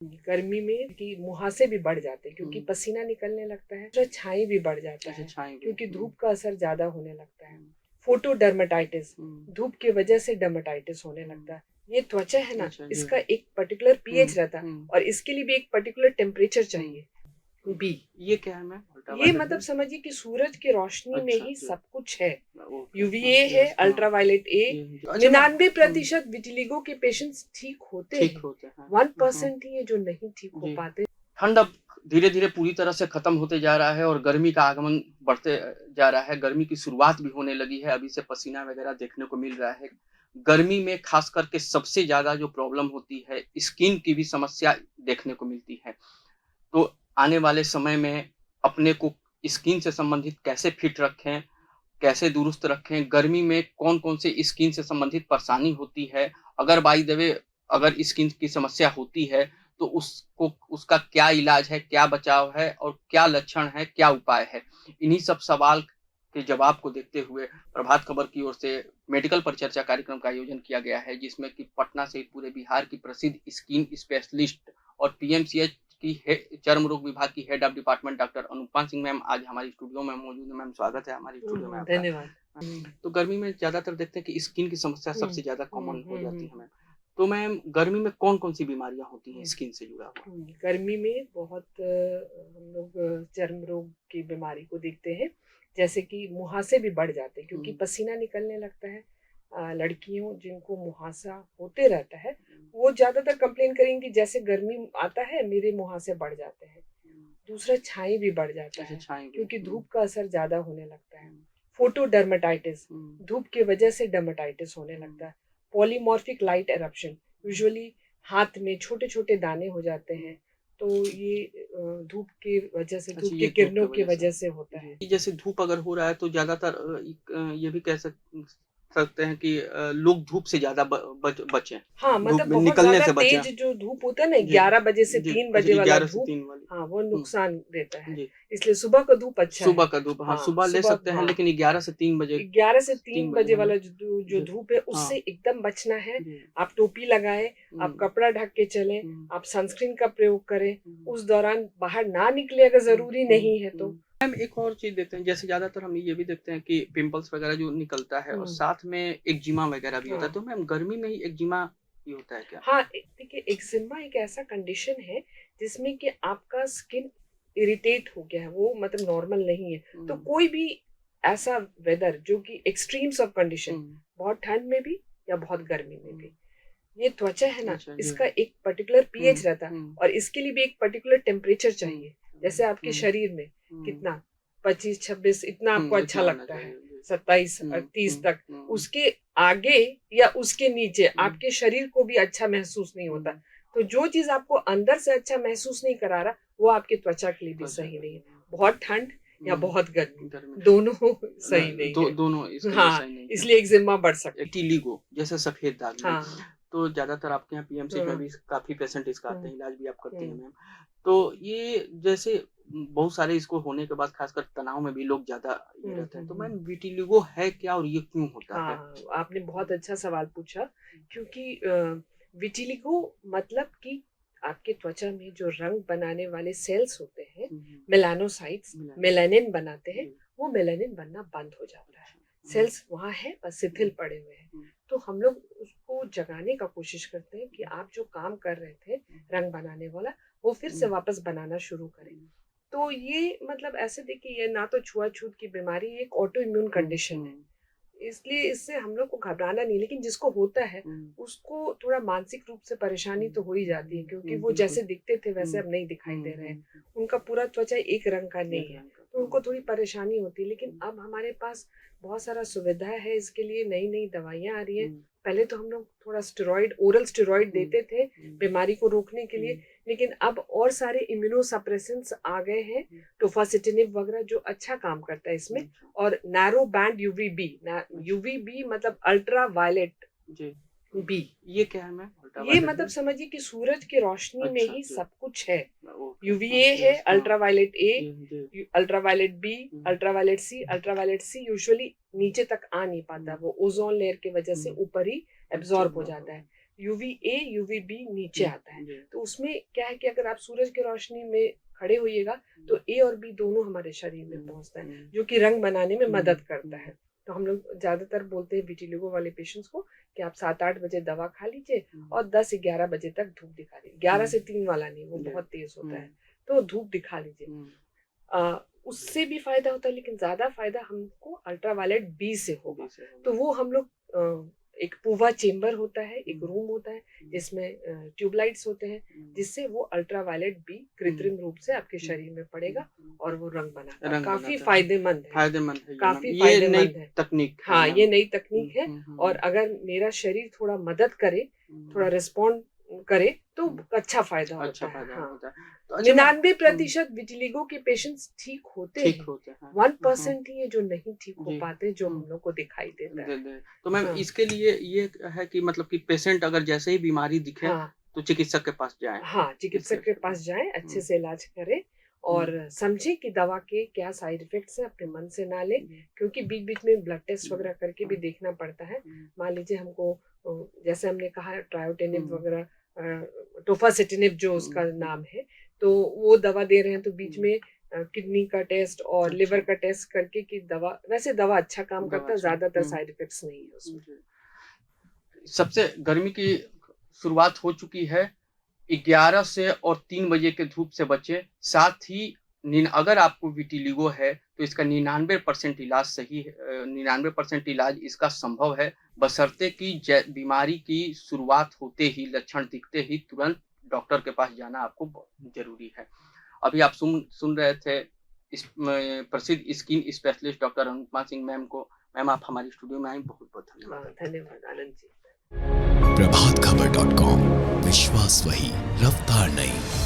गर्मी में कि मुहासे भी बढ़ जाते हैं क्योंकि पसीना निकलने लगता है, तो छाई भी बढ़ जाता है क्योंकि धूप का असर ज्यादा होने लगता है। फोटो डर्मेटाइटिस, धूप की वजह से डर्मेटाइटिस होने लगता है। ये त्वचा है ना, इसका एक पर्टिकुलर पीएच रहता है और इसके लिए भी एक पर्टिकुलर टेम्परेचर चाहिए। बी, ये क्या है मैम? ये मतलब समझिए कि सूरज की रोशनी में ही सब कुछ है। यूवीए है, अल्ट्रावायलेट ए। 99% विटिलिगो के पेशेंट्स ठीक होते हैं। 1% ही है जो नहीं ठीक हो पाते। ठंड अब धीरे धीरे पूरी तरह से खत्म होते जा रहा है और गर्मी का आगमन बढ़ते जा रहा है। गर्मी की शुरुआत भी होने लगी है, अभी से पसीना वगैरह देखने को मिल रहा है। गर्मी में खास करके सबसे ज्यादा जो प्रॉब्लम होती है, स्किन की भी समस्या देखने को मिलती है। तो आने वाले समय में अपने को स्किन से संबंधित कैसे फिट रखें, कैसे दुरुस्त रखें, गर्मी में कौन-कौन से स्किन से संबंधित परेशानी होती है, अगर बाय द वे अगर स्किन की समस्या होती है, तो उसको उसका क्या इलाज है, क्या बचाव है और क्या लक्षण है, क्या उपाय है? इन्हीं सब सवाल के जवाब को देखते हुए प्रभात खबर की ओर से मेडिकल परिचर्चा कार्यक्रम का आयोजन किया गया है, जिसमें कि पटना सहित पूरे बिहार की प्रसिद्ध स्किन स्पेशलिस्ट और पीएमसीएच की चर्म रोग विभाग की head of department doctor Anupama Singh ma'am आज हमारी स्टूडियो में मौजूद है। मैम स्वागत है हमारी स्टूडियो में आपका। धन्यवाद। तो गर्मी में ज्यादातर देखते हैं कि स्किन की समस्या सबसे ज्यादा कॉमन हो जाती है मैम। तो मैम गर्मी में कौन-कौन सी बीमारियां होती हैं स्किन से जुड़ा हुआ? गर्मी में बहुत हम लोग चर्म रोग की बीमारी को देखते हैं, जैसे कि मुहासे भी बढ़ जाते हैं क्योंकि पसीना निकलने लगता है। लड़कियों जिनको मुहासा होते रहता है, वो ज्यादातर कंप्लेन करेंगी जैसे गर्मी आता है मेरे मुहासे बढ़ जाते हैं। दूसरा छाई भी बढ़ जाता है क्योंकि धूप का असर ज्यादा होने लगता है। फोटो डर्मेटाइटिस, धूप की वजह से डर्मेटाइटिस होने लगता है। पॉलीमॉर्फिक लाइट एरप्शन, यूजुअली हाथ में छोटे छोटे दाने हो जाते हैं, तो ये धूप की वजह से, धूप की किरणों की वजह से होता है। जैसे धूप अगर हो रहा है तो ज्यादातर ये भी कह सकते हैं कि लोग धूप से ज्यादा बचें। हाँ, धूप मतलब में बहुत निकलने ज्यादा से बचें। तेज जो धूप होता है ना, 11 बजे से 3 बजे वाला 11 से धूप, 3 वाली। हाँ वो नुकसान देता है। जी। इसलिए सुबह का धूप अच्छा सुबह है। का धूप, हाँ, हाँ, सुबह ले सकते हैं लेकिन 11 से 3 बजे 11 से 3 3 बजे बजे है ना? वाला जो धूप है उससे एकदम बचना है। आप टोपी लगाएं, आप कपड़ा ढक के चलें, आप सनस्क्रीन का प्रयोग करें। उस दौरान बाहर ना निकले अगर जरूरी नहीं है तो। मैम एक और चीज देखते हैं, जैसे ज्यादातर हम ये भी देखते हैं कि पिंपल्स वगैरह जो निकलता है और साथ में एक्जिमा वगैरह भी होता है, तो मैम गर्मी में ही एक्जिमा भी होता है क्या? हाँ, देखिए एक्जिमा एक ऐसा कंडीशन है जिसमें कि आपका स्किन इरिटेट हो गया है, वो मतलब नॉर्मल नहीं है। तो कोई भी ऐसा वेदर जो कि एक्सट्रीम्स ऑफ कंडीशन, बहुत ठंड में भी या बहुत गर्मी में भी, ये त्वचा है ना, इसका एक पर्टिकुलर पीएच रहता है और इसके लिए भी एक पर्टिकुलर टेम्परेचर चाहिए। जैसे आपके शरीर में कितना 25-26 इतना आपको अच्छा लगता है, 27-38 तक, उसके आगे या उसके नीचे आपके शरीर को भी अच्छा महसूस नहीं होता। तो जो चीज आपको अंदर से अच्छा महसूस नहीं करा रहा, वो आपकी त्वचा के लिए भी सही नहीं है। बहुत ठंड या बहुत गर्मी, दोनों सही नहीं है। दोनों इसके लिए हाँ, सही नहीं है। इसलिए एक्जिमा बढ़ सकता है। टिलिगो जैसे सफेद दाग में, हाँ, तो ज्यादातर आपके यहाँ पीएमसी में भी काफी पेशेंट इसका आते हैं, इलाज भी आप करती हैं मैम। तो ये जैसे बहुत सारे इसको होने के बाद खासकर तनाव में भी लोग ज्यादा ये रहते हैं, तो मैम विटिलिगो है क्या और ये क्यों होता है? हाँ, आपने बहुत अच्छा सवाल पूछा क्योंकि विटिलिगो मतलब कि आपके त्वचा में जो रंग बनाने वाले सेल्स होते हैं, मेलानोसाइट्स, मेलानिन बनाते हैं, वो मेलानिन बनना बंद हो जाता है। सेल्स वहाँ है बस शिथिल पड़े हुए हैं। तो हम लोग उसको जगाने का कोशिश करते हैं कि आप जो काम कर रहे थे रंग बनाने वाला, वो फिर से वापस बनाना शुरू करें। तो ये मतलब ऐसे देखिए, ये ना तो छुआछूत की बीमारी, एक ऑटो इम्यून कंडीशन है, इसलिए इससे हम लोग को घबराना नहीं। लेकिन जिसको होता है उसको थोड़ा मानसिक रूप से परेशानी तो हो ही जाती है क्योंकि वो जैसे दिखते थे वैसे अब नहीं दिखाई दे रहे हैं। उनका पूरा त्वचा एक रंग का नहीं है, तो उनको थोड़ी परेशानी होती है। लेकिन अब हमारे पास बहुत सारा सुविधा है, इसके लिए नई नई दवाइयाँ आ रही है। पहले तो हम लोग थोड़ा स्टेरॉइड, ओरल स्टेरॉइड देते थे बीमारी को रोकने के लिए, लेकिन अब और सारे इम्यूनोसप्रेसेंट्स आ गए हैं, टोफासिटिनिब वगैरह, जो अच्छा काम करता है इसमें। और नैरो बैंड यूवीबी, यूवीबी मतलब अल्ट्रा वायलेट बी। ये क्या है मैम? ये मतलब समझिए कि सूरज की रोशनी में ही सब कुछ है। यूवीए है, ultraviolet A, ultraviolet B, ultraviolet C. Ultraviolet C usually नीचे तक आ नहीं पाता, वो ओजोन लेयर की वजह से ऊपर ही एब्जॉर्ब हो जाता है। UVA UVB नीचे आता है। जी। तो उसमें क्या है कि अगर आप सूरज की रोशनी में खड़े होइएगा तो A और B दोनों हमारे शरीर में पहुंचता है, जो कि रंग बनाने में मदद करता है। तो हम लोग ज्यादातर बोलते हैं विटिलिगो वाले पेशेंट्स को कि आप 7-8 बजे दवा खा लीजिए और 10-11 बजे तक धूप दिखा लीजिए। 11 से 3 वाला नहीं, वो बहुत तेज होता है, तो धूप दिखा लीजिए। उससे भी फायदा होता है, लेकिन ज्यादा फायदा हमको अल्ट्रावायलेट बी से होगा। तो वो हम लोग एक पूवा चेम्बर होता है, एक रूम होता है जिसमें ट्यूबलाइट्स होते हैं, जिससे वो अल्ट्रावायलेट बी कृत्रिम रूप से आपके शरीर में पड़ेगा और वो रंग बनाता है। काफी फायदेमंद है, काफी फायदेमंद है तकनीक। हाँ, ये नई तकनीक है। और अगर मेरा शरीर थोड़ा मदद करे, थोड़ा रिस्पॉन्ड करे तो अच्छा फायदा होता है। हाँ। तो 99% विटिलिगो के पेशेंट्स ठीक होते हैं, हैं। 1% ही है जो नहीं ठीक हो पाते, जो हम लोग को दिखाई देता है। तो मैम इसके लिए ये है कि मतलब कि पेशेंट अगर जैसे ही बीमारी दिखे तो चिकित्सक के पास जाए। हाँ, चिकित्सक के पास जाए, अच्छे से इलाज करें और समझे कि दवा के क्या साइड इफेक्ट्स हैं, अपने मन से ना ले, क्योंकि बीच बीच में ब्लड टेस्ट वगैरह करके भी देखना पड़ता है। मान लीजिए हमको जैसे हमने कहा ट्रायोटेनिब वगैरह, टोफासिटिनिब जो उसका नाम है, तो वो दवा दे रहे हैं, तो बीच में किडनी का टेस्ट और लिवर का टेस्ट करके कि दवा, वैसे दवा अच्छा काम करता है, ज्यादातर साइड इफेक्ट्स नहीं है उसमें। सबसे गर्मी की शुरुआत हो चुकी है, 11 से और 3 बजे के धूप से बचे। साथ ही अगर आपको विटिलिगो है तो इसका 99% इलाज सही है, 99% इलाज इसका संभव है, बशर्ते कि बीमारी की शुरुआत होते ही, लक्षण दिखते ही तुरंत डॉक्टर के पास जाना आपको जरूरी है। अभी आप सुन रहे थे इस प्रसिद्ध skin specialist doctor Anupama Singh ma'am को। मैम आप हमारी स्टूडियो में आई, बहुत बहुत धन्यवाद। धन्यवाद आनंद जी। प्रभातखबर.com, विश्वास वही, रफ्तार नहीं।